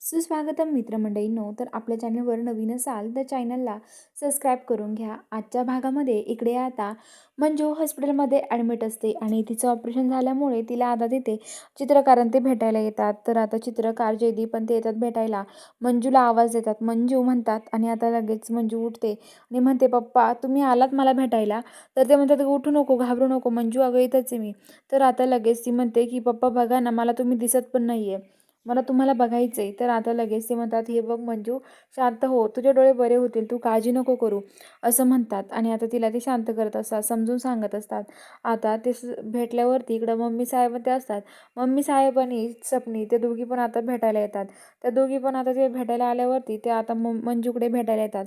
सुस्वागतम मित्रमंडळींनो. तर आपल्या चॅनलवर नवीन असाल तर चॅनलला सबस्क्राईब करून घ्या. आजच्या भागामध्ये इकडे आता मंजू हॉस्पिटलमध्ये ॲडमिट असते आणि तिचं ऑपरेशन झाल्यामुळे तिला आता तिथे चित्रकारांत ते भेटायला येतात. तर आता चित्रकार जयदीप पण ते येतात भेटायला. मंजूला आवाज देतात, मंजू म्हणतात आणि आता लगेच मंजू उठते आणि म्हणते, पप्पा तुम्ही आलात मला भेटायला? तर ते म्हणतात, उठू नको, घाबरू नको मंजू, अगं इथंच आहे मी. तर आता लगेच ती म्हणते की पप्पा बघा ना, मला तुम्ही दिसत पण नाही आहे, मला तुम्हाला बघायचं आहे. तर आता लगेच ते म्हणतात, हे बघ मंजू, शांत हो, तुझे डोळे बरे होतील, तू काळजी नको करू, असं म्हणतात. आणि आता तिला ते शांत करत असतात, समजून सांगत असतात. आता ते भेटल्यावरती इकडं मम्मी साहेब ते असतात. मम्मी साहेब आणि सपनी ते दोघी पण आता भेटायला येतात. त्या दोघी पण आता ते भेटायला आल्यावरती ते आता मंजूकडे भेटायला येतात.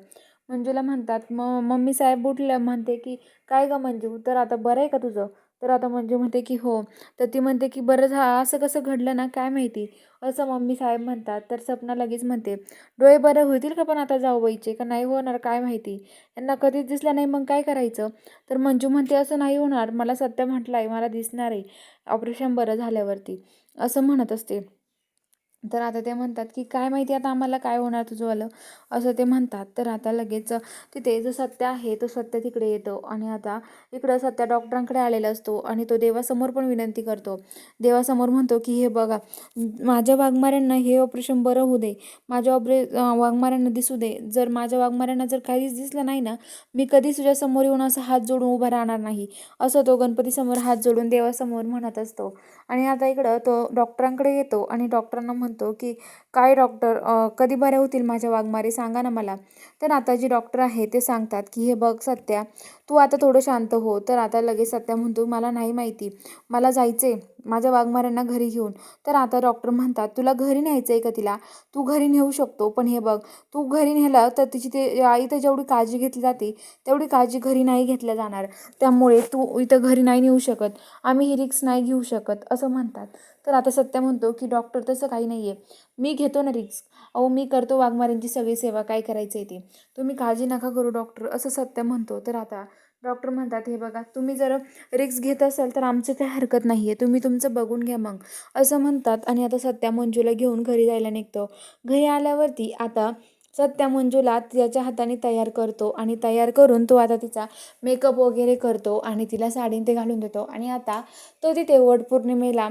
मंजूला म्हणतात, मम्मी साहेब उठल्या, म्हणते की काय ग मंजू, तर आता बरं आहे का तुझं? तर आता मंजू म्हणते की हो. तर ती म्हणते की बरं असं कसं घडलं ना, काय माहिती, असं मम्मी साहेब म्हणतात. तर सपना लगेच म्हणते, डोळे बरे होतील का पण आता जाऊबाईचे, का नाही होणार काय माहिती, यांना कधीच दिसलं नाही मग काय करायचं? तर मंजू म्हणते, असं नाही होणार, मला सत्य म्हटलं आहे, मला दिसणार आहे ऑपरेशन बरं झाल्यावरती, असं म्हणत असते. तर आता ते म्हणतात की काय माहिती आता आम्हाला काय होणार तुझंवालं, असं ते म्हणतात. तर आता लगेच तिथे जो सत्य आहे तो सत्य तिकडे येतो आणि आता इकडं सत्य डॉक्टरांकडे आलेला असतो आणि तो देवासमोर पण विनंती करतो. देवासमोर म्हणतो की हे बघा, माझ्या वाघमाऱ्यांना हे ऑपरेशन बरं होऊ दे, माझ्या वाघमाऱ्यांना दिसू दे, जर माझ्या वाघमाऱ्यांना जर काहीच दिसलं नाही ना, मी कधीच तुझ्यासमोर येऊन असं हात जोडून उभा राहणार नाही, असं तो गणपतीसमोर हात जोडून देवासमोर म्हणत असतो. आणि आता इकडं तो डॉक्टरांकडे येतो आणि डॉक्टरांना म्हणतो की काय डॉक्टर, कधी बरे होतील माझ्या वाघमारे, सांगा ना मला. तर आता जे डॉक्टर आहे ते सांगतात की हे बघ सत्या, तू आता थोडं शांत हो. तर आता लगेच सत्या म्हणतो, मला नाही माहिती, मला जायचे माझ्या वाघमाऱ्यांना घरी घेऊन. तर आता डॉक्टर म्हणतात, तुला घरी न्यायचं आहे का तिला? तू घरी नेऊ शकतो, पण हे बघ, तू घरी नेलं तर तिची ते इथं जेवढी काळजी घेतली जाते तेवढी काळजी घरी नाही घेतल्या जाणार, त्यामुळे तू इथं घरी नाही नेऊ शकत, आम्ही ही रिक्स नाही घेऊ शकत, असं म्हणतात. तर आता सत्य म्हणतो की डॉक्टर तसं काही नाही आहे, मी घेतो ना रिक्स, अहो मी करतो वाघमाऱ्यांची सगळी सेवा, काय करायचं आहे ते, तुम्ही काळजी नका करू डॉक्टर, असं सत्य म्हणतो. तर आता डॉक्टर म्हणतात, हे बघा, तुम्ही जर रिक्स घेत असाल तर आमचं काही हरकत नाही आहे, तुम्ही तुमचं बघून घ्या मग, असं म्हणतात. आणि आता सत्या मंजूला घेऊन घरी जायला निघतो. घरी आल्यावरती आता सत्या मंजूला त्याच्या हाताने तयार करतो आणि तयार करून तो आता तिचा मेकअप वगैरे करतो आणि तिला साडी ते घालून देतो. आणि आता तो तिथे वटपौर्णिमेला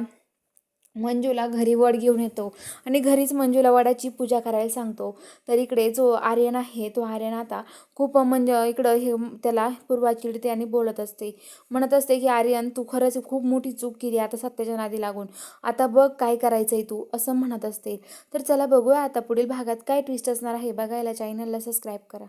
मंजूला घरी वड घेऊन येतो आणि घरीच मंजूला वडाची पूजा करायला सांगतो. तर इकडे जो आर्यन आहे तो आर्यन आता खूप म्हणजे इकडं हे त्याला पूर्वा चिडते आणि बोलत असते, म्हणत असते की आर्यन, तू खरंच खूप मोठी चूक केली आता सत्याच्या नादी लागून, आता बघ काय करायचं आहे तू, असं म्हणत असते. तर चला बघूया आता पुढील भागात काय ट्विस्ट असणार आहे. बघायला चॅनलला सबस्क्राईब करा.